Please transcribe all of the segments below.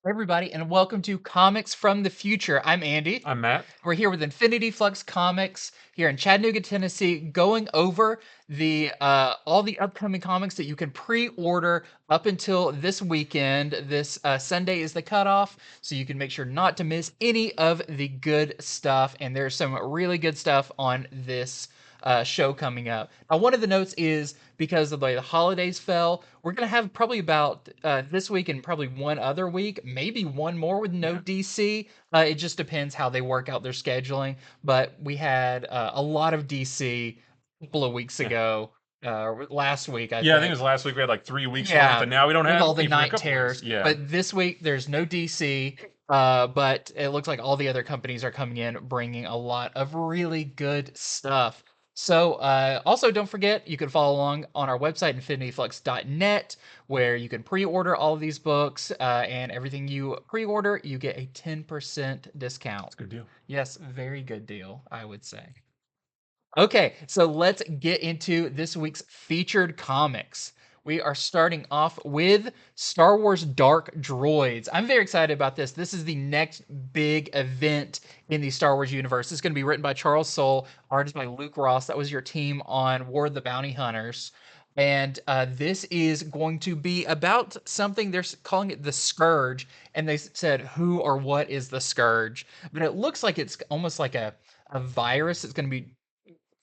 Everybody, and welcome to Comics from the Future. I'm Andy. I'm Matt. We're here with Infinity Flux Comics here in Chattanooga, Tennessee, going over the all the upcoming comics that you can pre-order up until this weekend. This Sunday is the cutoff, so you can make sure not to miss any of the good stuff. And there's some really good stuff on this show coming up. Now, one of the notes is because of the way the holidays fell, we're going to have probably about this week and probably one other week, maybe one more with no DC. It just depends how they work out their scheduling. But we had a lot of DC a couple of weeks ago. Last week, I think it was last week. We had like 3 weeks worth, and now we don't with have all the any for a night couple terrors. weeks. Yeah. But this week there's no DC. But it looks like all the other companies are coming in, bringing a lot of really good stuff. So, also don't forget, you can follow along on our website, infinityflux.net, where you can pre-order all of these books, and everything you pre-order, you get a 10% discount. That's a good deal. Yes, very good deal, I would say. Okay, so let's get into this week's featured comics. We are starting off with Star Wars Dark Droids. I'm very excited about this. This is the next big event in the Star Wars universe. It's going to be written by Charles Soule, artist by Luke Ross. That was your team on War of the Bounty Hunters. And this is going to be about something, they're calling it the Scourge. And they said, who or what is the Scourge? But it looks like it's almost like a virus that's going to be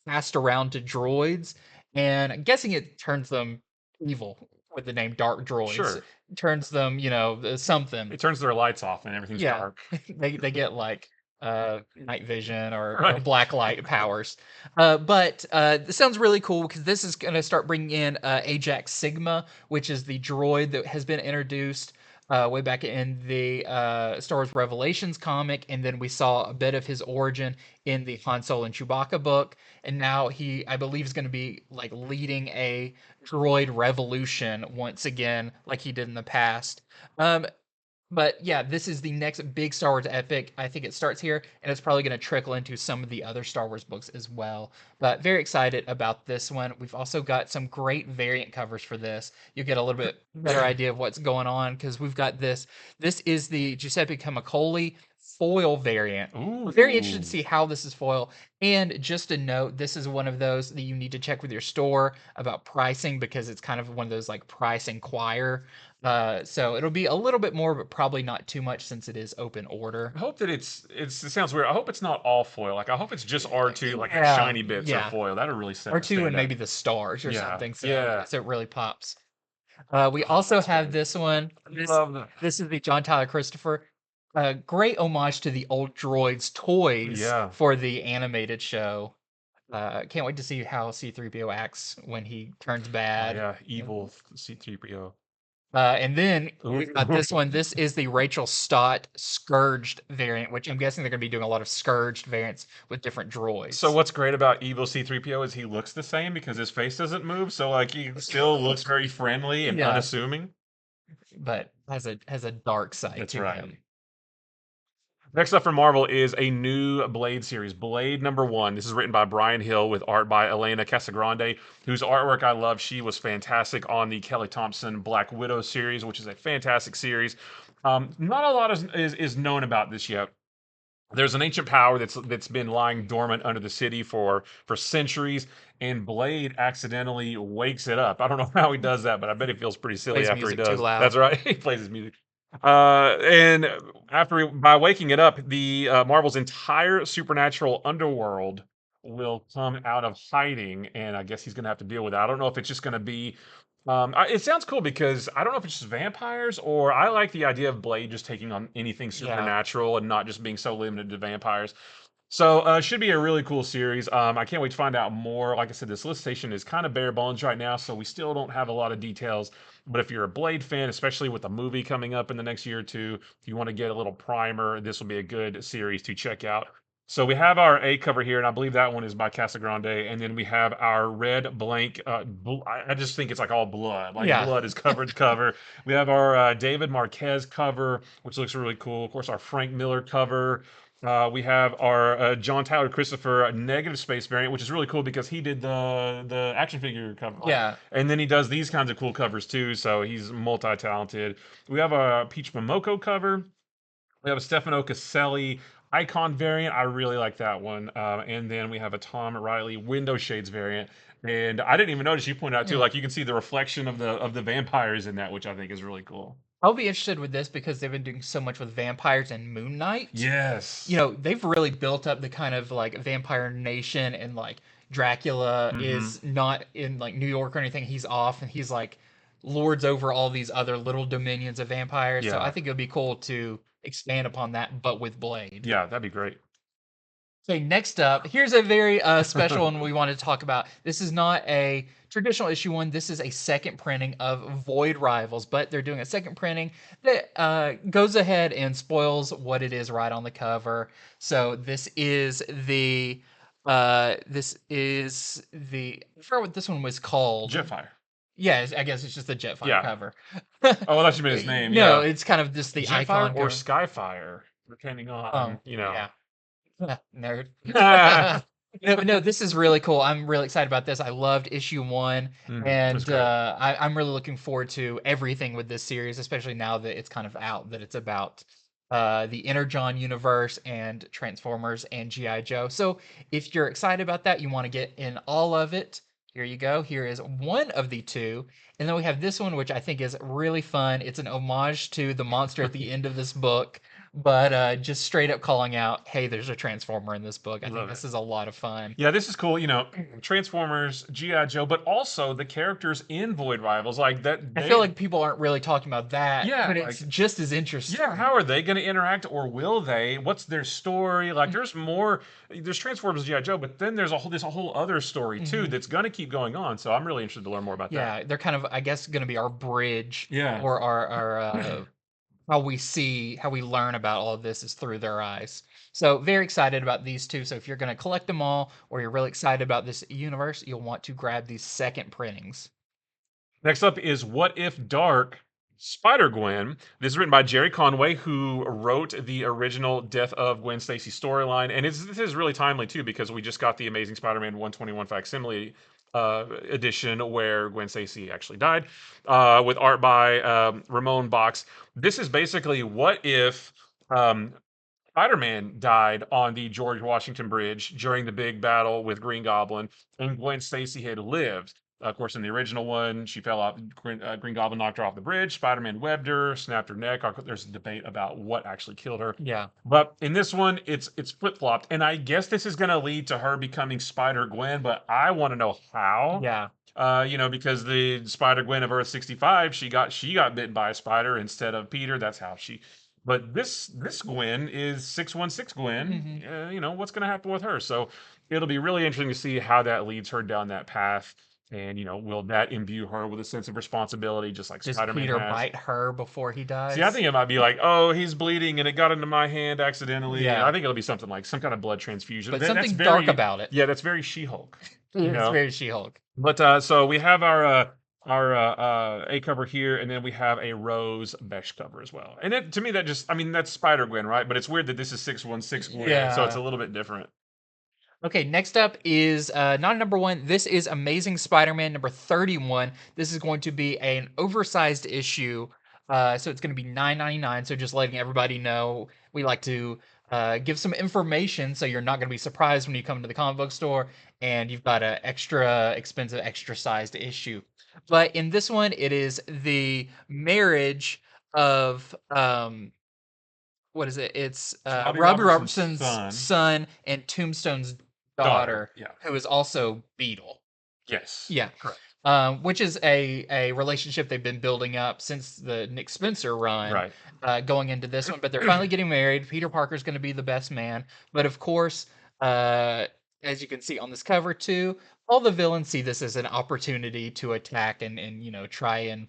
passed around to droids. And I'm guessing it turns them evil with the name Dark Droids. Sure. It turns them, something. It turns their lights off and everything's dark. they get like night vision or black light powers. But this sounds really cool because this is going to start bringing in Ajax Sigma, which is the droid that has been introduced way back in the Star Wars Revelations comic, and then we saw a bit of his origin in the Han Solo and Chewbacca book, and now he, I believe, is going to be like leading a droid revolution once again, like he did in the past. But yeah, this is the next big Star Wars epic. I think it starts here, and it's probably going to trickle into some of the other Star Wars books as well. But very excited about this one. We've also got some great variant covers for this. You get a little bit better idea of what's going on because we've got this. This is the Giuseppe Camicoli foil variant. Ooh. Very interested to see how this is foil. And just a note, this is one of those that you need to check with your store about pricing because it's kind of one of those like price inquire. So it'll be a little bit more, but probably not too much since it is open order. I hope that it sounds weird. I hope it's not all foil. Like I hope it's just R2, like shiny bits are foil. That'll really set R2 and maybe the stars or something. So, so it really pops. We also have this one. This is the John Tyler Christopher. Great homage to the old Droids toys for the animated show. Can't wait to see how C-3PO acts when he turns bad. Evil C-3PO. And then we've got this one. This is the Rachel Stott Scourged variant, which I'm guessing they're going to be doing a lot of Scourged variants with different droids. So what's great about evil C-3PO is he looks the same because his face doesn't move. So like he still looks very friendly and unassuming, but has a dark side to him. Next up from Marvel is a new Blade series, Blade #1. This is written by Brian Hill with art by Elena Casagrande, whose artwork I love. She was fantastic on the Kelly Thompson Black Widow series, which is a fantastic series. Not a lot is known about this yet. There's an ancient power that's been lying dormant under the city for centuries, and Blade accidentally wakes it up. I don't know how he does that, but I bet it feels pretty silly after he does. Too loud. That's right. He plays his music. And by waking it up, the Marvel's entire supernatural underworld will come out of hiding, and I guess he's gonna have to deal with it. I don't know if it's just gonna be. It sounds cool because I don't know if it's just vampires or I like the idea of Blade just taking on anything supernatural and not just being so limited to vampires. So it should be a really cool series. I can't wait to find out more. Like I said, this solicitation is kind of bare bones right now, so we still don't have a lot of details. But if you're a Blade fan, especially with a movie coming up in the next year or two, if you want to get a little primer, this will be a good series to check out. So we have our A cover here, and I believe that one is by Casagrande. And then we have our red blank. I just think it's like all blood. Like blood is covered cover. We have our David Marquez cover, which looks really cool. Of course, our Frank Miller cover. We have our John Tyler Christopher negative space variant, which is really cool because he did the action figure cover art, Yeah. and then he does these kinds of cool covers too. So he's multi-talented. We have a Peach Momoko cover. We have a Stefano Caselli icon variant. I really like that one. And then we have a Tom Riley window shades variant. And I didn't even notice you pointed out too. Yeah. Like you can see the reflection of the vampires in that, which I think is really cool. I'll be interested with this because they've been doing so much with vampires and Moon Knight. You Yes. know, they've really built up the kind of like vampire nation, and like Dracula Hmm. is not in like New York or anything. He's off and he's like lords over all these other little dominions of vampires. So I Yeah. think it would be cool to expand upon that, but with Blade. Yeah, that'd be great. Okay, next up, here's a very special one we want to talk about. This is not a traditional issue one. This is a second printing of Void Rivals, but they're doing a second printing that goes ahead and spoils what it is right on the cover. So I forgot what this one was called. Jetfire. Yeah, I guess it's just the Jetfire Yeah. cover. Oh, I thought you meant his name. No, Yeah. it's kind of just the Jetfire icon or cover. Skyfire, depending Oh, on, yeah. Nerd. No, this is really cool. I'm really excited about this. I loved issue one, That's and great. I'm really looking forward to everything with this series, especially now that it's kind of out that it's about the Energon universe and Transformers and GI Joe. So if you're excited about that, you want to get in all of it. Here you go. Here is one of the two. And then we have this one, which I think is really fun. It's an homage to the monster at the end of this book, but just straight up calling out, hey, there's a Transformer in this book. I think Love this it. is a lot of fun. Yeah, this is cool. Transformers, GI Joe, but also the characters in Void Rivals, like that. I feel like people aren't really talking about that, Yeah, but it's like, just as yeah. interesting. How are they going to interact, or will they? What's their story? Like, Mm. there's more. There's Transformers, GI Joe, but then there's a whole other story too Mhm. that's going to keep going on. So I'm really interested to learn more about that. Yeah, they're kind of, I guess, going to be our bridge, Yeah. or our how we learn about all of this is through their eyes. So very excited about these two. So if you're going to collect them all, or you're really excited about this universe, you'll want to grab these second printings. Next up is What If Dark Spider-Gwen. This is written by Jerry Conway, who wrote the original Death of Gwen Stacy storyline. And this is really timely, too, because we just got the Amazing Spider-Man 121 facsimile edition where Gwen Stacy actually died, with art by Ramon Box. This is basically what if um, Spider-Man died on the George Washington Bridge during the big battle with Green Goblin, and Gwen Stacy had lived. Of course, in the original one, she fell off. Green Goblin knocked her off the bridge. Spider-Man webbed her, snapped her neck. There's a debate about what actually killed her. Yeah. But in this one, it's flip-flopped, and I guess this is going to lead to her becoming Spider-Gwen. But I want to know how. Yeah. Because the Spider-Gwen of Earth 65, she got bitten by a spider instead of Peter. That's how she. But this Gwen is 616 Gwen. Hmm. What's going to happen with her? So it'll be really interesting to see how that leads her down that path. And will that imbue her with a sense of responsibility, just like Does Spider-Man Peter has? bite her before he See, I dies? think it might be like, oh, he's bleeding and it got into my hand accidentally. And Yeah. I think it'll be something like some kind of blood transfusion. But That's something dark very, about it. yeah, that's very She-Hulk. You It's know. very She-Hulk. But so we have our A cover here, and then we have a Rose Besh cover as well. And to me, I mean, that's Spider Gwen, right? But it's weird that this is 616 Gwen, so it's Yeah. a little bit different. Okay, next up is not number one. This is Amazing Spider-Man number 31. This is going to be an oversized issue. So it's going to be $9.99. So just letting everybody know, we like to give some information so you're not going to be surprised when you come to the comic book store and you've got an extra expensive, extra sized issue. But in this one, it is the marriage of what is it? It's Robbie Robbie Robertson's Robertson's son, son and Tombstone's daughter. daughter, Yeah. who is also Beetle. Yes. Yeah. Correct. Which is a relationship they've been building up since the Nick Spencer run, Right. going into this one. But they're finally getting married. Peter Parker's going to be the best man. But of course, uh, as you can see on this cover too, all the villains see this as an opportunity to attack and try and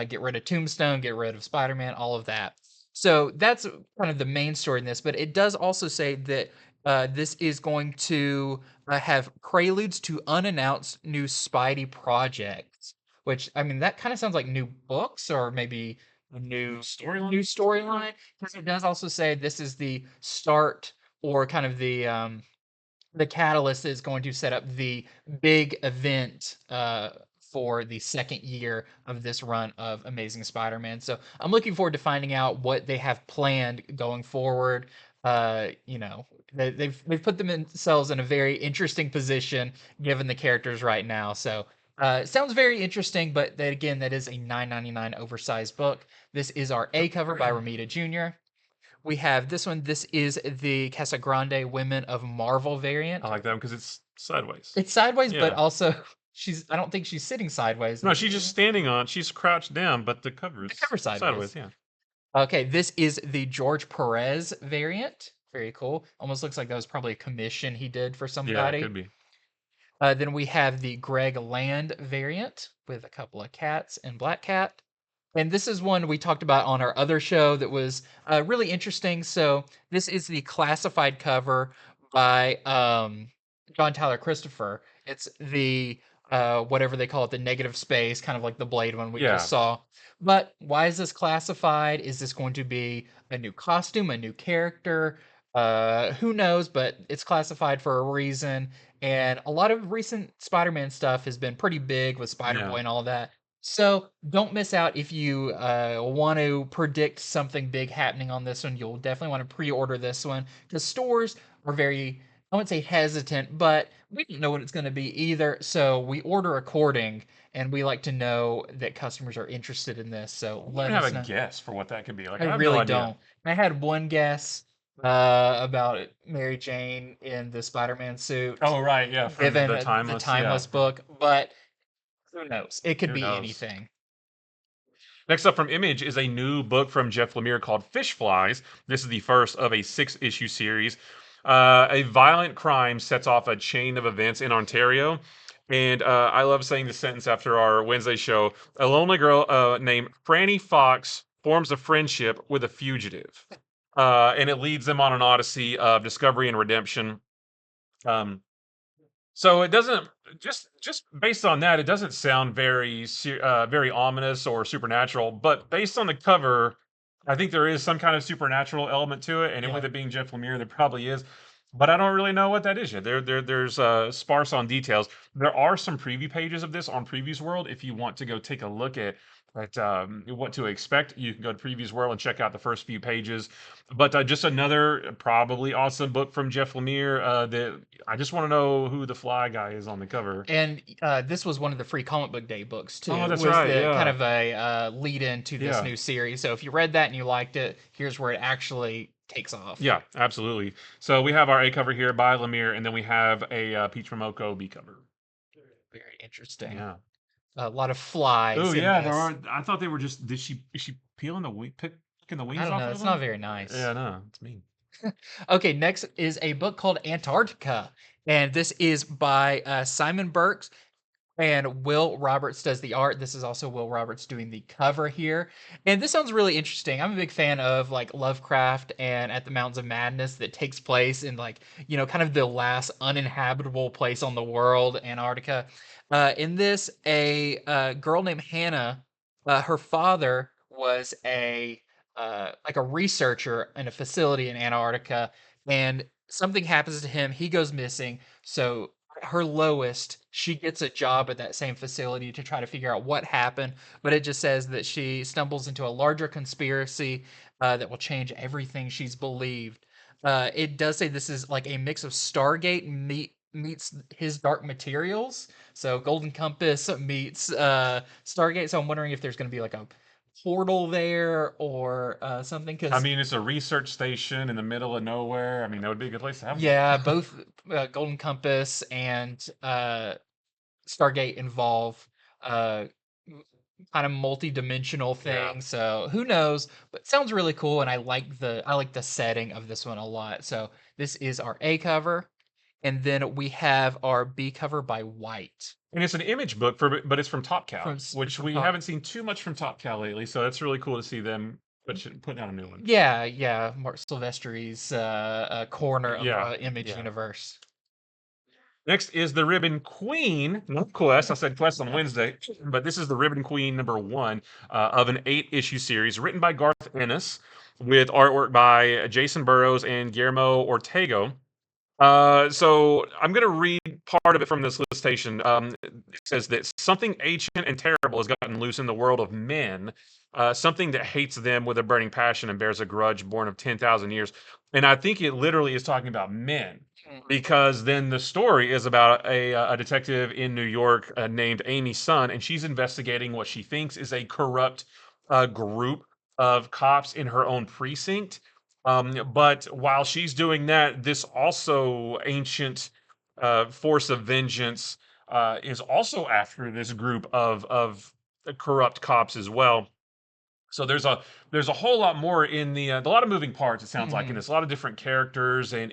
get rid of Tombstone, get rid of Spider-Man, all of that. So that's kind of the main story in this. But it does also say that this is going to have preludes to unannounced new Spidey projects, which I mean that kind of sounds like new books or maybe a new Storyline. new storyline, because it does also say this is the start or kind of the catalyst is going to set up the big event for the second year of this run of Amazing Spider-Man. So I'm looking forward to finding out what they have planned going forward. You know, they've put themselves in a very interesting position given the characters right now. So it sounds very interesting, but that again, that is a $9.99 oversized book. This is our A cover by Romita Jr. We have this one. This is the Casagrande Women of Marvel variant. I like that one because it's sideways. It's sideways, but Yeah. also I don't think she's sitting sideways. No, she's just standing on. She's crouched down, but the cover is cover sideways. Yeah. Okay, this is the George Perez variant. Very cool. Almost looks like that was probably a commission he did for Yeah, it somebody. could be. Then we have the Greg Land variant with a couple of cats and Black Cat. And this is one we talked about on our other show that was really interesting. So this is the classified cover by John Tyler Christopher. It's the whatever they call it, the negative space, kind of like the Blade one we Yeah. just saw. But why is this classified? Is this going to be a new costume, a new character? Who knows? But it's classified for a reason. And a lot of recent Spider-Man stuff has been pretty big with Spider-Boy Yeah. and all that. So don't miss out if you want to predict something big happening on this one. You'll definitely want to pre-order this one because stores are very, I wouldn't say hesitant, but we don't know what it's going to be either. So we order according, and we like to know that customers are interested in this. So I let don't have us a know. guess for what that could be. Like, I I have really no idea. don't. I had one guess about Mary Jane in the Spider-Man suit. Oh, right, yeah, from Given the Timeless. Timeless Yeah. book, but who knows? It could Who be knows? anything. Next up from Image is a new book from Jeff Lemire called Fish Flies. This is the first of a 6-issue series. A violent crime sets off a chain of events in Ontario. And I love saying this sentence after our Wednesday show. A lonely girl named Franny Fox forms a friendship with a fugitive. And it leads them on an odyssey of discovery and redemption. So it doesn't just based on that, it doesn't sound very ominous or supernatural. But based on the cover, I think there is some kind of supernatural element to it, and Yeah. with it being Jeff Lemire, there probably is. But I don't really know what that is yet. There's sparse on details. There are some preview pages of this on Previews World. If you want to go take a look at what to expect, you can go to Previews World and check out the first few pages. But just another probably awesome book from Jeff Lemire. That I just want to know who the fly guy is on the cover. And this was one of the free comic book day books too. Oh, that's was right, the kind yeah. of a lead in to this Yeah. new series. So if you read that and you liked it, here's where it actually takes off. Yeah, absolutely. So we have our A cover here by Lemire, and then we have a Peach MOMOKO B cover. Very interesting. Yeah. A lot of flies. Oh in yeah, this. there are. I thought they were just. Is she peeling the picking the wings I don't off know. of It's them? not very nice. Yeah, no, it's mean. Okay, next is a book called Antarctica, and this is by Simon Burks. And Will Roberts does the art. This is also Will Roberts doing the cover here. And this sounds really interesting. I'm a big fan of like Lovecraft and At the Mountains of Madness that takes place in like, you know, kind of the last uninhabitable place on the world, Antarctica. In this, a girl named Hannah, her father was a like a researcher in a facility in Antarctica, and something happens to him. He goes missing. So her lowest, she gets a job at that same facility to try to figure out what happened. But it just says that she stumbles into a larger conspiracy that will change everything she's believed. It does say this is like a mix of Stargate meets His Dark Materials. So Golden Compass meets Stargate. So I'm wondering if there's going to be like a portal there or something. I Because mean, it's a research station in the middle of nowhere. I mean, that would be a good place to have yeah, one. both Golden Compass and Stargate involve uh kind of multi-dimensional Yeah. thing. So who knows? But it sounds really cool, and I like the setting of this one a lot. So this is our A cover, and then we have our B cover by White. And it's an image book but it's from Top Cow, which From we Top- haven't seen too much from Top Cow lately. So it's really cool to see them putting out a new one. Yeah, Mark Silvestri's corner of Yeah, Image yeah. universe. Next is the Ribbon Queen, not Quest. I said Quest on Wednesday, but this is the Ribbon Queen #1 of an 8-issue series written by Garth Ennis with artwork by Jason Burrows and Guillermo Ortega. So I'm going to read part of it from this listation. It says that something ancient and terrible has gotten loose in the world of men, something that hates them with a burning passion and bears a grudge born of 10,000 years. And I think it literally is talking about men because then the story is about a detective in New York named Amy Sun, and she's investigating what she thinks is a corrupt group of cops in her own precinct. But while she's doing that, this also ancient force of vengeance is also after this group of corrupt cops as well. So there's a whole lot more in a lot of moving parts. It sounds like, and Mhm. it's a lot of different characters and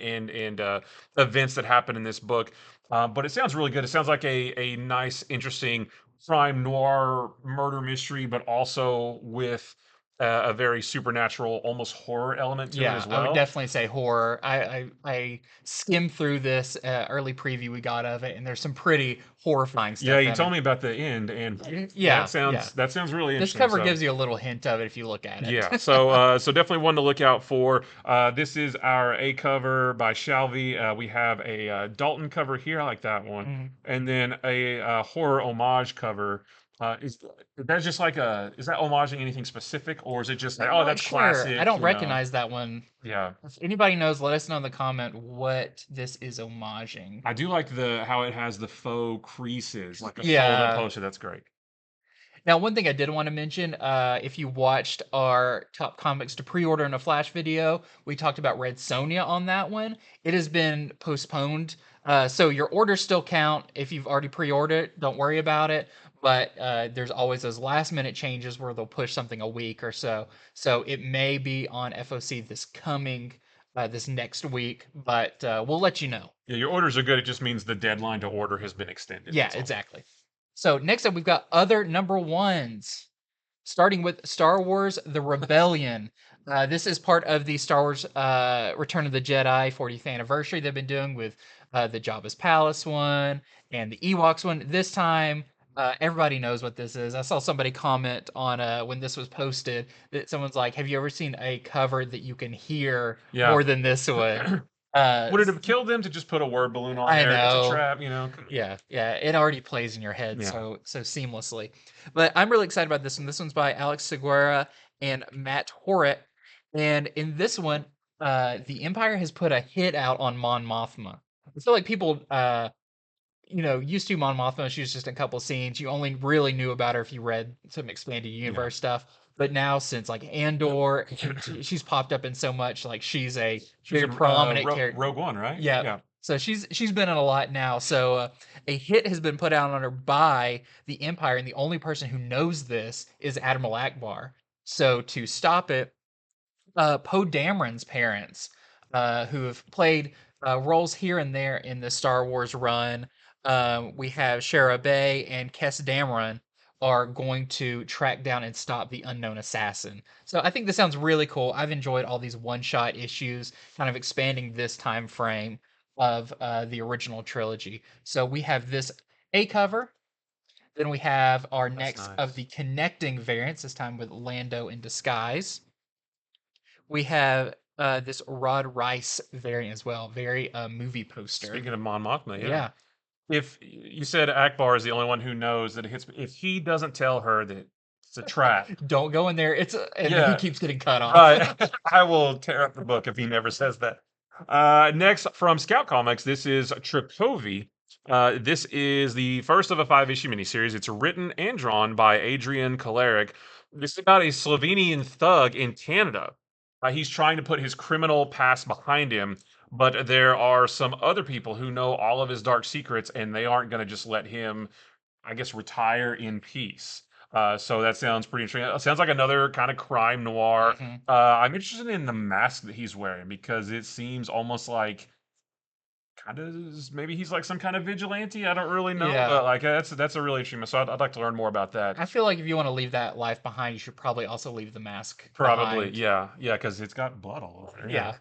events that happen in this book. But it sounds really good. It sounds like a nice, interesting crime noir murder mystery, but also with a very supernatural, almost horror element to it Yeah, as I would well. definitely say horror. I skimmed through this early preview we got of it, and there's some pretty horrifying Yeah, stuff you in told it. me about the end, and Yeah, yeah. that sounds really This interesting. cover So gives you a little hint of it if you look at yeah, it. so definitely one to look out for. This is our A cover by Shalvey. We have a Dalton cover here. I like that one, Mhm. and then a horror homage cover. Is that just like is that homaging anything specific, or is it just like, I'm oh, not that's sure. I classic, don't you know? recognize that one. Yeah, If anybody knows, let us know in the comment what this is homaging. I do like the how it has the faux creases, like a fold up Yeah. poster. That's great. Now, one thing I did want to mention, if you watched our top comics to pre-order in a Flash video, we talked about Red Sonja on that one. It has been postponed, so your orders still count. If you've already pre-ordered it, don't worry about it. But there's always those last-minute changes where they'll push something a week or so. So it may be on FOC this next week, but we'll let you know. Yeah, your orders are good. It just means the deadline to order has been extended. Yeah, That's all. exactly. So next up, we've got other number ones. Starting with Star Wars: The Rebellion. This is part of the Star Wars Return of the Jedi 40th anniversary they've been doing with the Jabba's Palace one and the Ewoks one. This time, everybody knows what this is. I saw somebody comment on when this was posted that someone's like, "Have you ever seen a cover that you can hear Yeah. more than this one?" Uh, Would it have killed them to just put a word balloon on I there? It's a know. trap, you know. Yeah, yeah, it already plays in your head Yeah. so seamlessly. But I'm really excited about this one. This one's by Alex Seguera and Matt Horit. And in this one, the Empire has put a hit out on Mon Mothma. I feel like people used to Mon Mothma, she was just in a couple scenes. You only really knew about her if you read some expanded Yeah. universe stuff. But now, since like Andor, she's popped up in so much. Like she's a She was very in prominent character. Rogue One, right? Yeah. Yeah. So she's been in a lot now. So a hit has been put out on her by the Empire, and the only person who knows this is Admiral Akbar. So to stop it, Poe Dameron's parents, who have played roles here and there in the Star Wars run. We have Shara Bay and Kes Dameron are going to track down and stop the unknown assassin. So I think this sounds really cool. I've enjoyed all these one-shot issues, kind of expanding this time frame of the original trilogy. So we have this A cover. Then we have our That's next of nice. the connecting variants, this time with Lando in disguise. We have this Rod Rice variant as well, very movie poster. Speaking of Mon Mothma, yeah. Yeah, If you said Akbar is the only one who knows that it hits, if he doesn't tell her that it's a trap, don't go in there. And he yeah, keeps getting cut off. right. I will tear up the book if he never says that. Next from Scout Comics, this is Trakovi. This is the first of a 5-issue miniseries. It's written and drawn by Adrian Kalaric. This is about a Slovenian thug in Canada. He's trying to put his criminal past behind him, but there are some other people who know all of his dark secrets, and they aren't going to just let him, I guess, retire in peace. So that sounds pretty interesting. It sounds like another kind of crime noir. Mhm. I'm interested in the mask that he's wearing because it seems almost like kind of maybe he's like some kind of vigilante. I don't really know, Yeah. but like that's a really interesting. So I'd like to learn more about that. I feel like if you want to leave that life behind, you should probably also leave the mask Probably, behind. yeah, yeah, because it's got blood all over. Yeah. Yeah.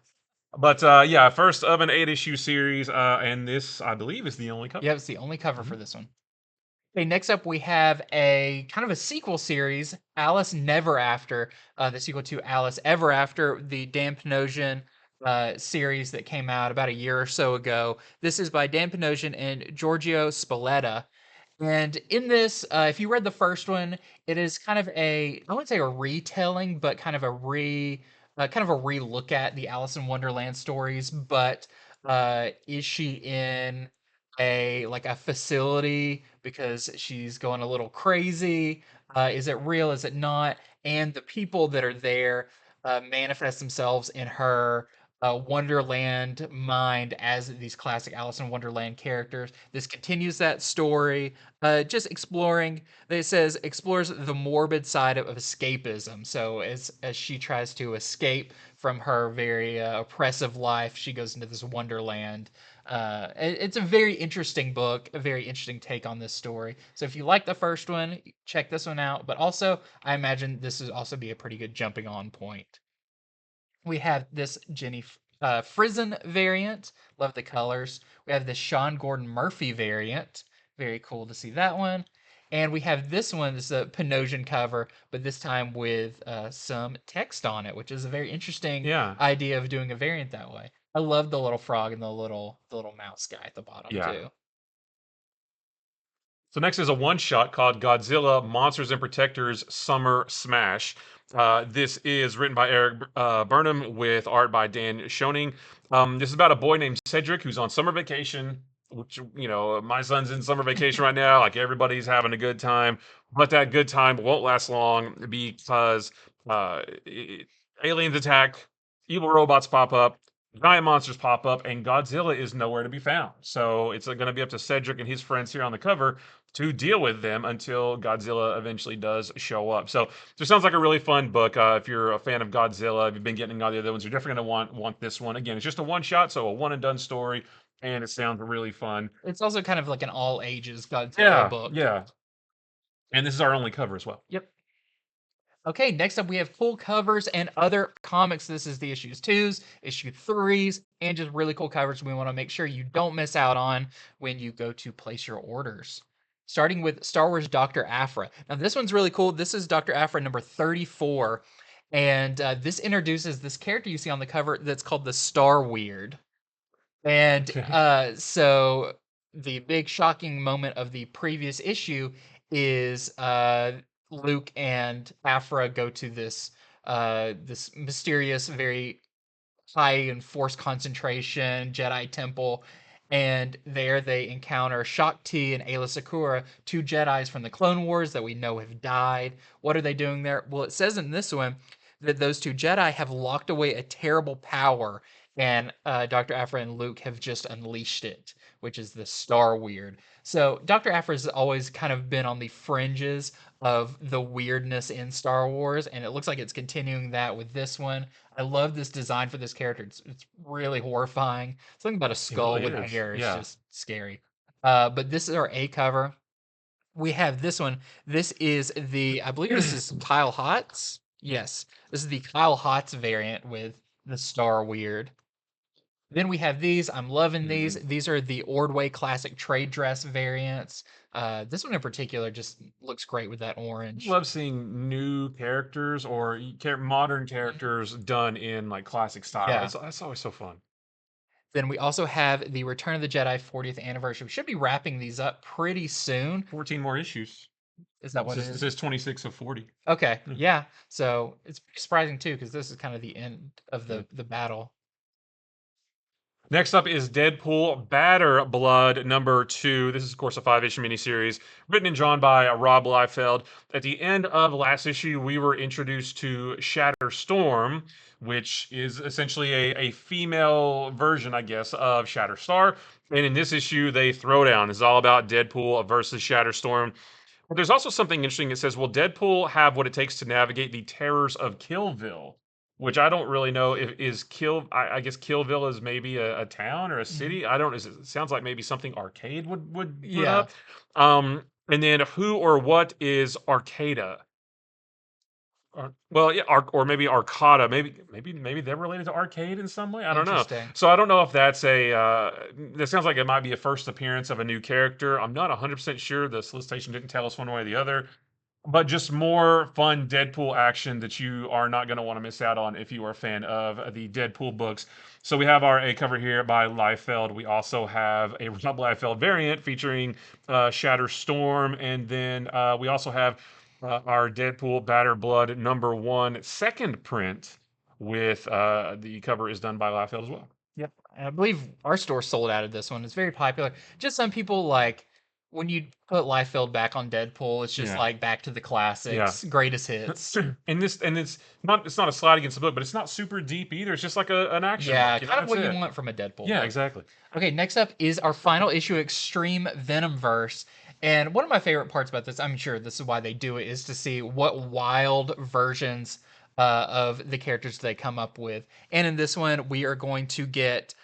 But yeah, first of an 8-issue series, and this I believe is the only cover. Yeah, it's the only cover for Mhm. this one. Okay, next up we have a kind of a sequel series, Alice Never After, the sequel to Alice Ever After, the Dan Panosian series that came out about a year or so ago. This is by Dan Panosian and Giorgio Spalletta. And in this, if you read the first one, it is kind of a, I wouldn't say a retelling, but kind of a re-look at the Alice in Wonderland stories. But is she in a like a facility because she's going a little crazy? Is it real? Is it not? And the people that are there manifest themselves in her Wonderland mind as these classic Alice in Wonderland characters. This continues that story, just exploring. It says explores the morbid side of escapism. So as she tries to escape from her very oppressive life, she goes into this Wonderland. It's a very interesting book, a very interesting take on this story. So if you like the first one, check this one out. But also, I imagine this would also be a pretty good jumping on point. We have this Jenny Frizen variant. Love the colors. We have this Sean Gordon Murphy variant. Very cool to see that one. And we have this one. This is a Panosian cover, but this time with some text on it, which is a very interesting Yeah, idea of doing a variant that way. I love the little frog and the little mouse guy at the bottom yeah. too. So next is a one-shot called Godzilla Monsters and Protectors Summer Smash. This is written by Eric Burnham with art by Dan Schoening. This is about a boy named Cedric who's on summer vacation. Which my son's in summer vacation right now. Like everybody's having a good time, but that good time won't last long because uh, i- aliens attack, evil robots pop up, giant monsters pop up, and Godzilla is nowhere to be found. So it's going to be up to Cedric and his friends here on the cover to deal with them until Godzilla eventually does show up. So this sounds like a really fun book. If you're a fan of Godzilla, if you've been getting all the other ones, you're definitely going to want this one. Again, it's just a one shot, so a one and done story, and it sounds really fun. It's also kind of like an all ages Godzilla Yeah, book. yeah. And this is our only cover as well. Yep. Okay, next up we have full covers and other comics. This is the issues twos, issue threes, and just really cool covers we want to make sure you don't miss out on when you go to place your orders. Starting with Star Wars Dr. Aphra. Now, this one's really cool. This is Dr. Aphra number 34, and this introduces this character you see on the cover that's called the Star Weird. And Okay. so the big shocking moment of the previous issue is Luke and Aphra go to this mysterious, very high in force concentration Jedi temple, and there they encounter Shaak Ti and Aayla Secura, two Jedi's from the Clone Wars that we know have died. What are they doing there? Well, it says in this one that those two Jedi have locked away a terrible power, and Dr. Aphra and Luke have just unleashed it, which is the Star Weird. So Dr. Aphra has always kind of been on the fringes of the weirdness in Star Wars, and it looks like it's continuing that with this one. I love this design for this character. It's really horrifying. Something about a It skull really with is. hair is Yeah. just scary. But this is our A cover. We have this one. This is I believe this is Kyle Hotz. Yes, this is the Kyle Hotz variant with the Star Weird. Then we have these. I'm loving these. Mhm. These are the Ordway Classic trade dress variants. This one in particular just looks great with that orange. Love seeing new characters or modern characters done in like classic style. Yeah. That's always so fun. Then we also have the Return of the Jedi 40th anniversary. We should be wrapping these up pretty soon. 14 more issues. Is that what it It is? says 26 of 40. Okay, Yeah. yeah. So it's pretty surprising too, because this is kind of the end of Yeah. the battle. Next up is Deadpool Batter Blood number 2. This is, of course, a 5-issue miniseries written and drawn by Rob Liefeld. At the end of last issue, we were introduced to Shatter Storm, which is essentially a female version, I guess, of Shatter Star. And in this issue, they throw down. It's all about Deadpool versus Shatter Storm. But there's also something interesting. It says, will Deadpool have what it takes to navigate the terrors of Killville? Which I don't really know if is I guess Killville is maybe a town or a Mhm. city. I don't. It sounds like maybe something Arcade would put Yeah. up. And then who or what is Arcada? Well, yeah, or maybe Arcada. Maybe they're related to Arcade in some way. I don't know. Interesting. So I don't know if that's a. That sounds like it might be a first appearance of a new character. I'm not 100% sure. The solicitation didn't tell us one way or the other. But just more fun Deadpool action that you are not going to want to miss out on if you are a fan of the Deadpool books. So we have our A cover here by Liefeld. We also have a Rob Liefeld variant featuring Shatter Storm, and then we also have our Deadpool Batter Blood #1 second print with the cover is done by Liefeld as well. Yep. And I believe our store sold out of this one. It's very popular. Just some people like when you put Liefeld back on Deadpool, it's just Yeah. like back to the Yeah. classics, greatest hits. And it's not a slide against the book, but it's not super deep either. It's just like an action Yeah, book. You know, kind of that's what you it. want from a Deadpool Yeah, book. exactly. Okay, next up is our final issue, Extreme Venomverse. And one of my favorite parts about this, I'm sure this is why they do it, is to see what wild versions of the characters they come up with. And in this one, we are going to get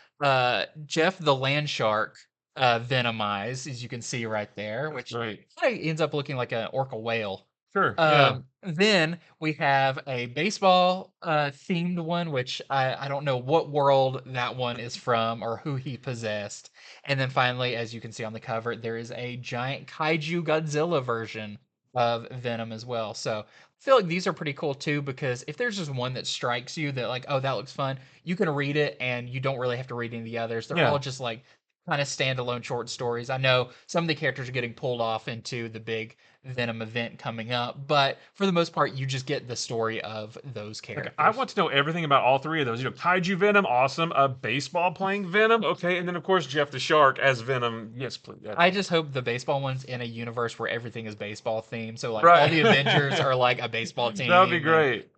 Jeff the Land Shark venomized, as you can see right there, which Right. kind of ends up looking like an orca whale. Sure. Yeah. Then we have a baseball themed one, which I don't know what world that one is from or who he possessed. And then finally, as you can see on the cover, there is a giant kaiju Godzilla version of Venom as well. So I feel like these are pretty cool too, because if there's just one that strikes you that like, oh, that looks fun, you can read it and you don't really have to read any of the others. They're Yeah. all just like kind of standalone short stories. I know some of the characters are getting pulled off into the big Venom event coming up, but for the most part, you just get the story of those Like, characters. I want to know everything about all three of those. Kaiju Venom, awesome. A baseball playing Venom, okay. And then, of course, Jeff the Shark as Venom. Yes, please. I just hope the baseball one's in a universe where everything is baseball themed. So like all Right. the Avengers are like a baseball That would be team, and great.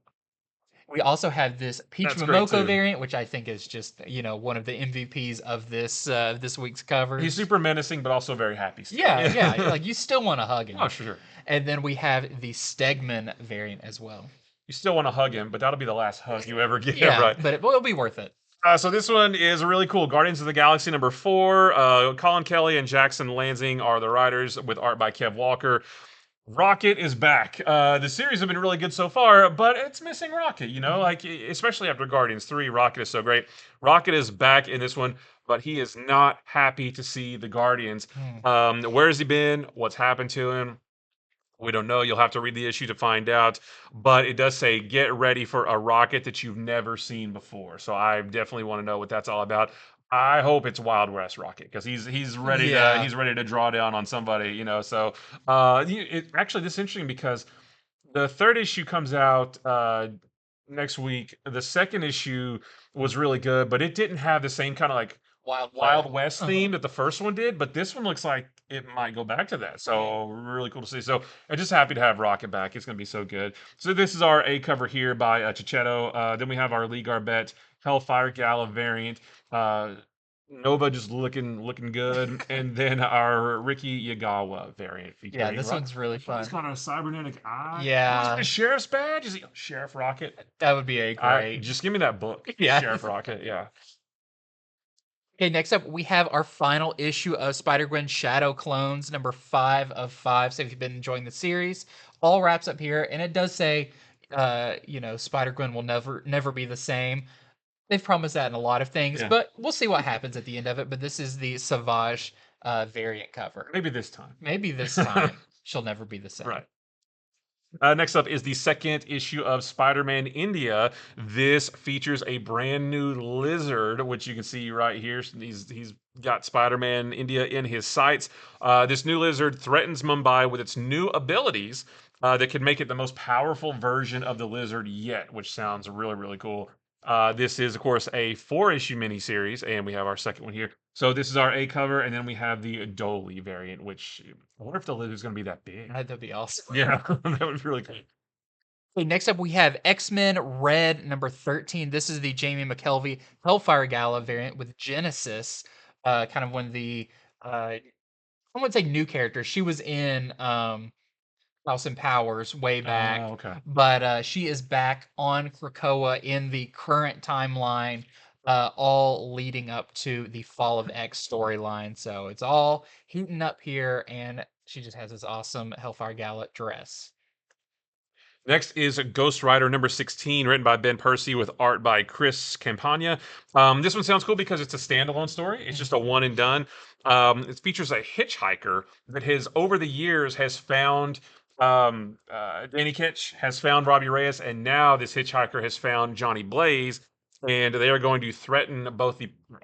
we also have this Peach That's great, Momoko too. variant, which I think is just one of the MVPs of this week's covers. He's super menacing, but also very happy still. Yeah, like you still want to hug him. Oh, sure. And then we have the Stegman variant as well. You still want to hug him, but that'll be the last hug you ever get, Yeah, right? but it'll be worth it. So this one is really cool. Guardians of the Galaxy #4. Colin Kelly and Jackson Lansing are the writers, with art by Kev Walker. Rocket is back. The series have been really good so far, but it's missing Rocket. Like especially after Guardians 3, Rocket is so great. Rocket is back in this one, but he is not happy to see the Guardians. Where has he been? What's happened to him? We don't know. You'll have to read the issue to find out. But it does say, get ready for a rocket that you've never seen before. So I definitely want to know what that's all about. I hope it's Wild West Rocket, because he's ready Yeah. to draw down on somebody. So actually, this is interesting because the third issue comes out next week. The second issue was really good, but it didn't have the same kind of like Wild West theme that the first one did, but this one looks like it might go back to that. So really cool to see. So I'm just happy to have Rocket back. It's going to be so good. So this is our A cover here by Chichetto. Then we have our Lee Garbett Hellfire Gala variant. Nova just looking good, and then our Ricky Yagawa variant. Yeah, this one's really fun. He's got a cybernetic eye. Yeah. A sheriff's badge. Is he Sheriff Rocket? That would be a great. Just give me that book. Yeah. Sheriff Rocket. Yeah. Okay, next up we have our final issue of Spider-Gwen Shadow Clones, #5 of 5. So if you've been enjoying the series, all wraps up here, and it does say, Spider-Gwen will never be the same. They've promised that in a lot of things, Yeah. but we'll see what happens at the end of it. But this is the Savage variant cover. Maybe this time. Maybe this time she'll never be the same. Right. Next up is the second issue of Spider-Man India. This features a brand new lizard, which you can see right here. He's got Spider-Man India in his sights. This new lizard threatens Mumbai with its new abilities that could make it the most powerful version of the lizard yet, which sounds really, really cool. This is, of course, a 4-issue miniseries, and we have our second one here. So this is our A cover, and then we have the Dolly variant, which I wonder if the lizard's going to be that big. That'd be awesome. Yeah, that would be really cool. Okay, next up we have X-Men Red #13. This is the Jamie McKelvey Hellfire Gala variant with Genesis, kind of one of the I wouldn't say new characters. She was in Austin Powers way back. Okay. But she is back on Krakoa in the current timeline, all leading up to the Fall of X storyline. So it's all heating up here, and she just has this awesome Hellfire Gala dress. Next is Ghost Rider number 16, written by Ben Percy with art by Chris Campagna. This one sounds cool because it's a standalone story. It's just a one and done. It features a hitchhiker that has, over the years, has found Danny Ketch has found Robbie Reyes, and now this hitchhiker has found Johnny Blaze, and they are going to threaten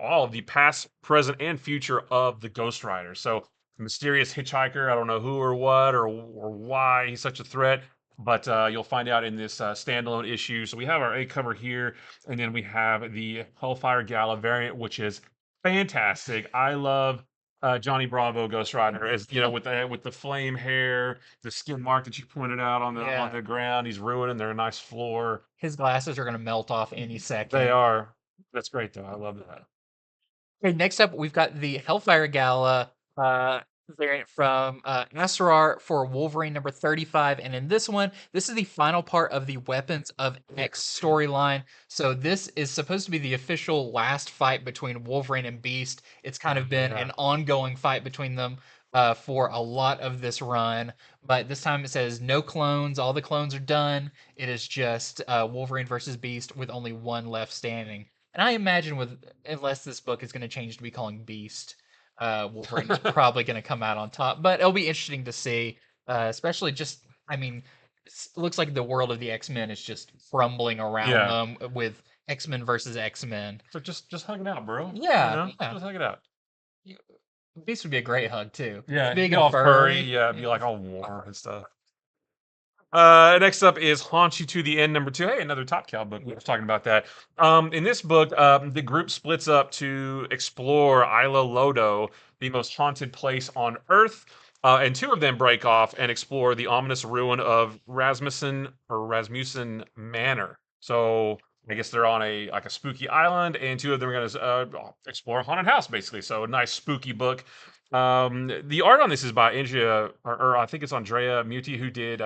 all of the past, present, and future of the Ghost Rider. So, mysterious hitchhiker. I don't know who or what or why he's such a threat, but you'll find out in this standalone issue. So we have our A cover here, and then we have the Hellfire Gala variant, which is fantastic. I love Johnny Bravo Ghost Rider, as you know, with the flame hair, the skin mark that you pointed out on Yeah. the ground. He's ruining their nice floor. His glasses are gonna melt off any They second. are. That's great though. I love that. Okay, next up, we've got the Hellfire Gala variant from Asrar for Wolverine number 35. And in this one, this is the final part of the Weapons of X storyline. So this is supposed to be the official last fight between Wolverine and Beast. It's kind of been an ongoing fight between them for a lot of this run. But this time it says no clones. All the clones are done. It is just Wolverine versus Beast with only one left standing. And I imagine unless this book is going to change to be calling Beast, Wolverine's probably going to come out on top. But it'll be interesting to see, especially just, I mean, looks like the world of the X-Men is just crumbling around them with X-Men versus X-Men. So just hug it out, bro. Yeah, yeah. Just hug it out. Beast would be a great hug too. Yeah, Big all and furry. Yeah, be like all warm and stuff. Next up is Haunt You to the End number 2. Hey, another Top Cow book. We were talking about that. In this book, the group splits up to explore Isla Lodo, the most haunted place on Earth. And two of them break off and explore the ominous ruin of Rasmussen Manor. So I guess they're on a spooky island, and two of them are going to explore a haunted house, basically. So a nice spooky book. The art on this is by Andrea, or I think it's Andrea Muti, who did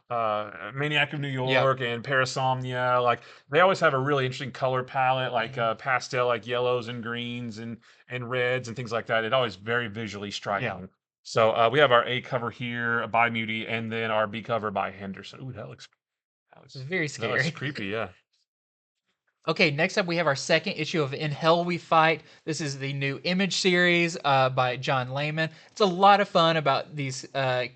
Maniac of New York and Parasomnia. Like they always have a really interesting color palette, like pastel, like yellows and greens and reds and things like that. It always very visually striking. So we have our A cover here by Muti, and then our B cover by Henderson. Ooh, that looks very that looks scary. creepy. Yeah. Okay, next up we have our second issue of In Hell We Fight. This is the new Image series by John Layman. It's a lot of fun about these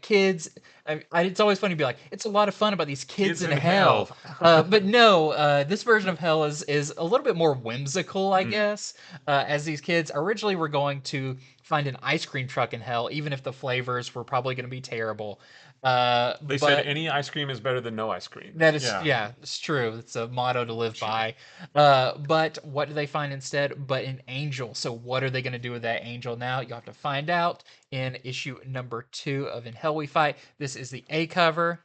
kids. It's always funny to be like, it's a lot of fun about these kids in hell. But no, this version of hell is a little bit more whimsical, I guess. As these kids originally were going to find an ice cream truck in hell, even if the flavors were probably going to be terrible. They said any ice cream is better than no ice cream. That is, yeah, it's true. It's a motto to live by. But what do they find instead? But an angel. So what are they going to do with that angel now? You have to find out in issue number 2 of In Hell We Fight. This is the A cover.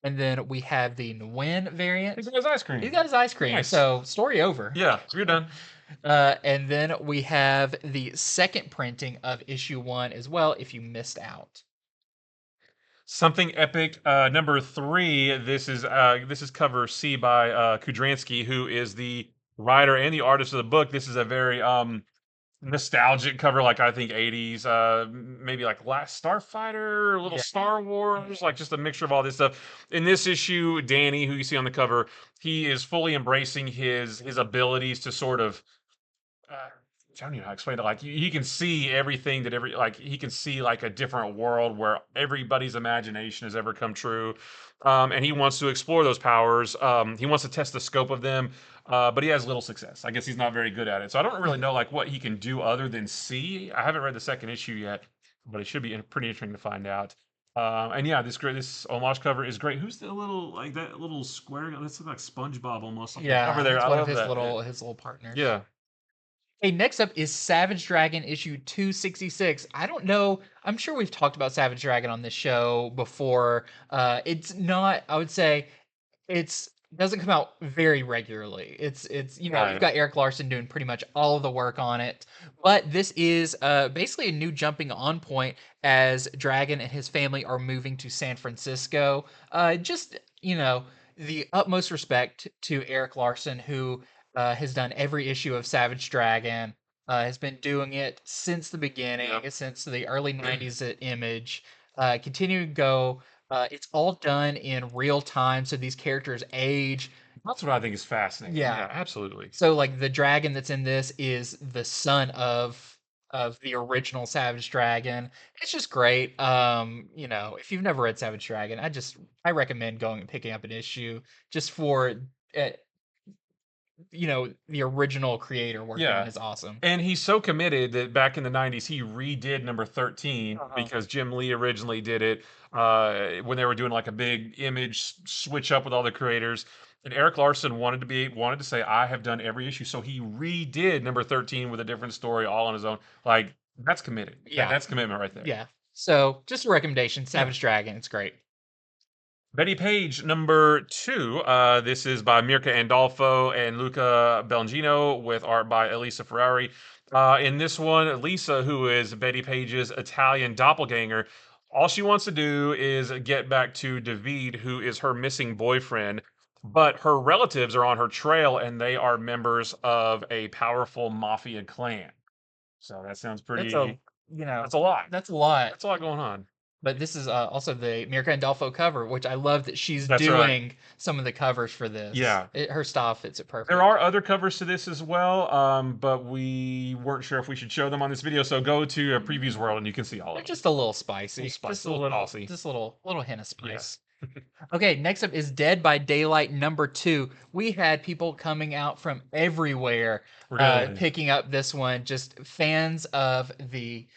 And then we have the Nguyen variant. He's got his ice cream. He's got his ice cream. Nice. So story over. Yeah, you're done. And then we have the second printing of issue 1 as well, if you missed out. Something Epic number 3. This is cover C by Kudransky, who is the writer and the artist of the book. This is a very nostalgic cover, like I think 80s, maybe like Last Starfighter, a little Star Wars, like just a mixture of all this stuff. In this issue, Danny, who you see on the cover, he is fully embracing his abilities to sort of I don't know how to explain it. Like he can see everything that he can see like a different world where everybody's imagination has ever come true, and he wants to explore those powers. He wants to test the scope of them, but he has little success. I guess he's not very good at it. So I don't really know like what he can do other than see. I haven't read the second issue yet, but it should be pretty interesting to find out. And yeah, this homage cover is great. Who's the little like that little square? That's like SpongeBob almost. Like Yeah, over there. it's I one love of that. his little partners. Yeah. Hey, next up is Savage Dragon issue 266. I don't know. I'm sure we've talked about Savage Dragon on this show before. It's not, I would say, it doesn't come out very regularly. It's you've got Eric Larson doing pretty much all of the work on it. But this is basically a new jumping on point as Dragon and his family are moving to San Francisco. Just, the utmost respect to Eric Larson, who has done every issue of Savage Dragon, has been doing it since the beginning, since the early 90s at Image, continuing to go It's all done in real time, so these characters age. That's what I think is fascinating. Yeah. Yeah, absolutely. So like the dragon that's in this is the son of the original Savage Dragon. It's just great. You know, if you've never read Savage Dragon, I recommend going and picking up an issue just for uh, you know, the original creator working on Yeah. is awesome. And he's so committed that back in the 90s, he redid number 13 Uh-huh. because Jim Lee originally did it when they were doing like a big image switch up with all the creators. And Eric Larson wanted to say, I have done every issue. So he redid number 13 with a different story all on his own. Like, that's committed. Yeah. That's commitment right there. Yeah. So just a recommendation, Savage Dragon. It's great. Betty Page, number 2. This is by Mirka Andolfo and Luca Belgino with art by Elisa Ferrari. In this one, Lisa, who is Betty Page's Italian doppelganger, all she wants to do is get back to David, who is her missing boyfriend. But her relatives are on her trail and they are members of a powerful mafia clan. So that sounds That's pretty. That's a lot. That's a lot. That's a lot going on. But this is also the Mirka Andolfo cover, which I love that she's That's right. doing some of the covers for this. Yeah. Her style fits it perfect. There are other covers to this as well, but we weren't sure if we should show them on this video. So go to Previews World and you can see all of They're them. just a little spicy. Little spicy, Just a little little, saucy. just a little hint of spice. Okay, next up is Dead by Daylight number 2. We had people coming out from everywhere Really? picking up this one. Just fans of the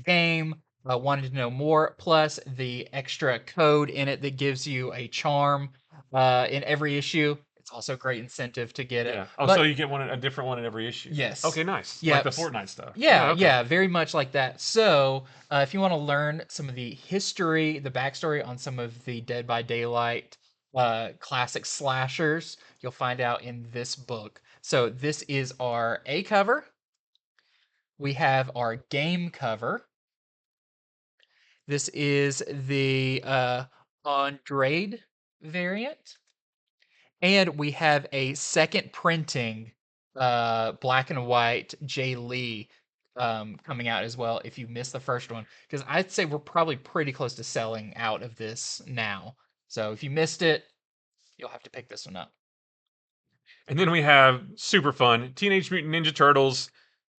game wanted to know more. Plus the extra code in it that gives you a charm in every issue. It's also a great incentive to get it. Yeah. Oh, But- so you get a different one in every issue. Yes. Okay, nice. Yeah, Like the Fortnite stuff. Yeah, okay. yeah, very much like that. So, if you want to learn some of the history, the backstory on some of the Dead by Daylight classic slashers, you'll find out in this book. So, this is our A cover. We have our game cover. This is the Andrade variant. And we have a second printing, black and white Jay Lee coming out as well if you missed the first one. Because I'd say we're probably pretty close to selling out of this now. So if you missed it, you'll have to pick this one up. And then we have super fun Teenage Mutant Ninja Turtles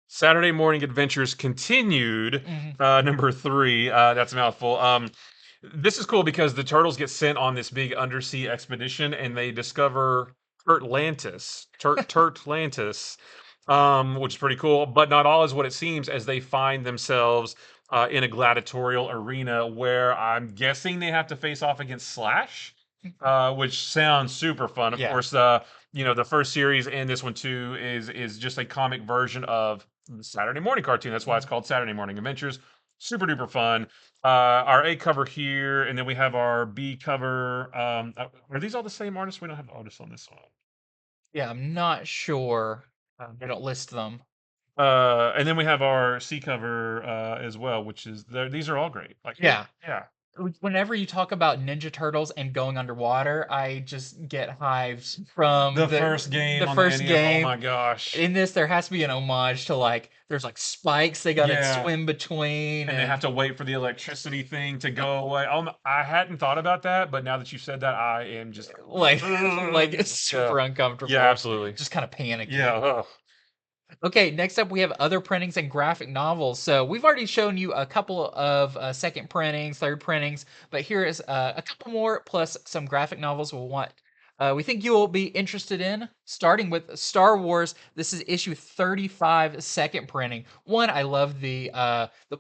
Saturday Morning Adventures Continued, number 3. That's a mouthful. This is cool because the turtles get sent on this big undersea expedition and they discover Turtlantis, which is pretty cool. But not all is what it seems, as they find themselves in a gladiatorial arena where I'm guessing they have to face off against Slash, which sounds super fun. Of course, you know, the first series and this one too is just a comic version of the Saturday morning cartoon. That's why it's called Saturday Morning Adventures. Super duper fun. Our A cover here, and then we have our B cover. Are these all the same artists? We don't have artists on this one. Yeah, I'm not sure. They don't list them. And then we have our C cover as well, which is these are all great. Like Yeah. yeah. Whenever you talk about Ninja Turtles and going underwater, I just get hives from The first game. The on first the NES. game. Oh my gosh. In this, there has to be an homage to like there's like spikes they gotta Yeah. swim between, And they have to wait for the electricity thing to go away. I hadn't thought about that, but now that you said that, I am just like it's super uncomfortable. Yeah, absolutely. Just kind of panicky. Yeah. Ugh. Okay, next up we have other printings and graphic novels. So we've already shown you a couple of second printings, third printings, but here is a couple more plus some graphic novels we think you will be interested in. Starting with Star Wars, this is issue 35, second printing. One, I love the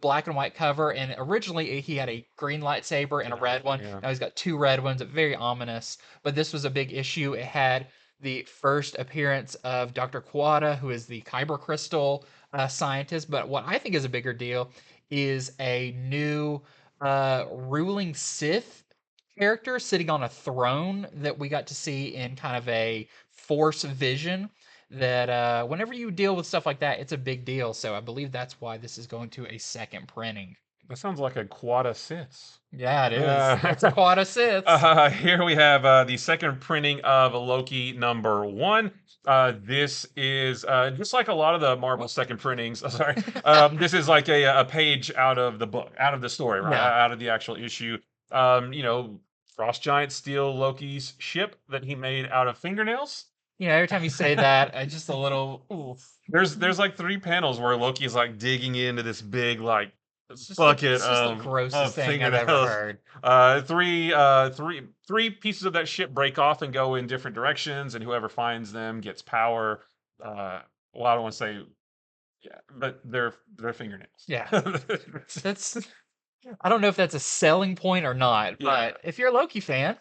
black and white cover, and originally he had a green lightsaber and a red one. Yeah. Now he's got 2 red ones, very ominous. But this was a big issue. It had the first appearance of Dr. Quada, who is the Kyber crystal scientist. But what I think is a bigger deal is a new ruling Sith character sitting on a throne that we got to see in kind of a Force vision. That whenever you deal with stuff like that, it's a big deal. So I believe that's why this is going to a second printing. That sounds like a Quad Sith. Yeah, it is. It's a Quad Sith. Here we have the second printing of Loki number 1. This is just like a lot of the Marvel second printings. Sorry, this is like a page out of the book, out of the story, right? Yeah. Out of the actual issue. You know, Frost Giant steal Loki's ship that he made out of fingernails. Every time you say that, I just a little. Oof. There's like 3 panels where Loki's like digging into this big like bucket It's just the grossest of thing I've ever fingernails. heard. Three pieces of that ship break off and go in different directions, and whoever finds them gets power. Well, I don't want to say, yeah, but they're fingernails. Yeah. That's. I don't know if that's a selling point or not, Yeah. but if you're a Loki fan,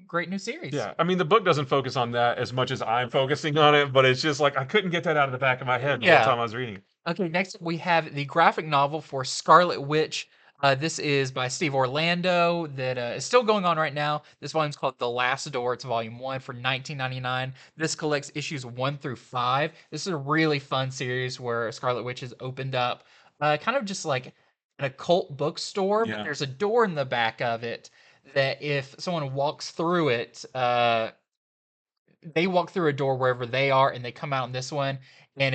great new series. Yeah, I mean the book doesn't focus on that as much as I'm focusing on it, but it's just like I couldn't get that out of the back of my head the whole Yeah. time I was reading it. Okay, next we have the graphic novel for Scarlet Witch. This is by Steve Orlando that is still going on right now. This volume's called The Last Door. It's volume 1 for $19.99. This collects issues 1 through 5. This is a really fun series where Scarlet Witch has opened up kind of just like an occult bookstore, but Yeah. there's a door in the back of it that if someone walks through it, they walk through a door wherever they are and they come out in this one and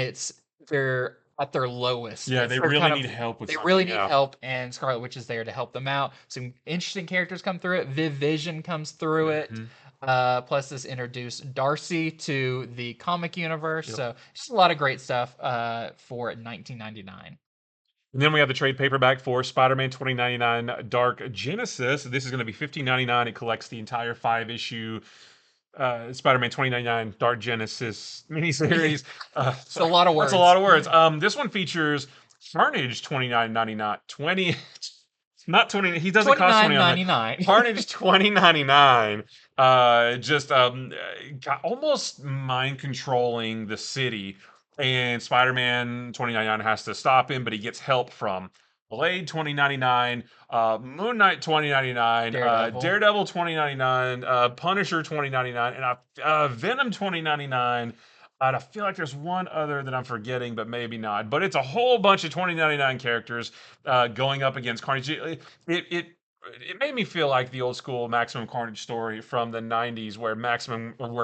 they're at their lowest. Yeah, It's they their really kind of need help with they something. really need Yeah. help and Scarlet Witch is there to help them out. Some interesting characters come through it. Viv Vision comes through it. Plus this introduced Darcy to the comic universe. Yep. So just a lot of great stuff for $19.99. And then we have the trade paperback for Spider-Man 2099 Dark Genesis. This is going to be $15.99. It collects the entire 5-issue Spider-Man 2099 Dark Genesis miniseries. It's a lot of words. That's a lot of words. This one features Carnage 29.99. 20 not 20 he doesn't cost $29.99. Carnage 2099 just almost mind controlling the city, and Spider-Man 2099 has to stop him, but he gets help from Blade 2099, Moon Knight 2099, Daredevil 2099, Punisher 2099, and Venom 2099. And I feel like there's one other that I'm forgetting, but maybe not. But it's a whole bunch of 2099 characters going up against Carnage. It made me feel like the old school Maximum Carnage story from the 90s where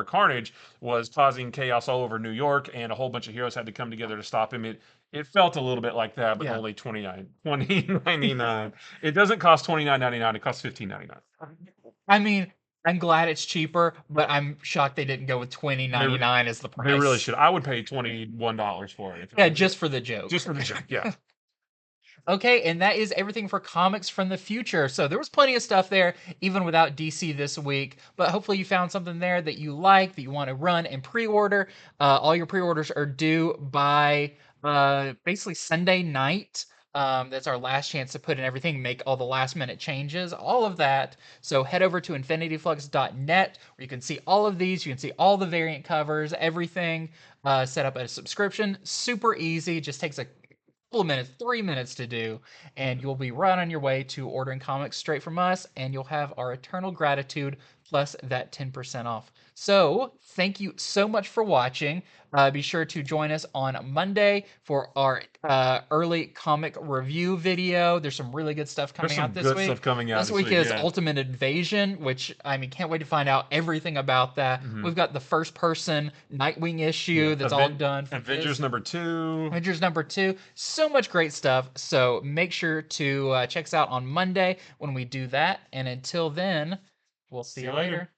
Carnage was causing chaos all over New York and a whole bunch of heroes had to come together to stop him. It felt a little bit like that, but only $20.99. It doesn't cost $29.99, it costs $15.99. I mean, I'm glad it's cheaper, but I'm shocked they didn't go with $20.99 as the price. They really should. I would pay $21 for it. Yeah, just for the joke. Just for the joke, yeah. Okay, and that is everything for comics from the future. So there was plenty of stuff there, even without DC this week. But hopefully you found something there that you like, that you want to run and pre-order. All your pre-orders are due by basically Sunday night. That's our last chance to put in everything, make all the last minute changes, all of that. So head over to infinityflux.net where you can see all of these. You can see all the variant covers, everything set up as a subscription. Super easy. Just takes a couple of minutes, 3 minutes to do, and you'll be right on your way to ordering comics straight from us, and you'll have our eternal gratitude plus that 10% off. So thank you so much for watching. Be sure to join us on Monday for our early comic review video. There's some really good stuff coming out this week. There's some good stuff coming out this week. Is Ultimate Invasion, which I mean, can't wait to find out everything about that. We've got the first person Nightwing issue that's all done. For Avengers #2. Avengers #2. So much great stuff. So make sure to check us out on Monday when we do that. And until then, we'll see you later.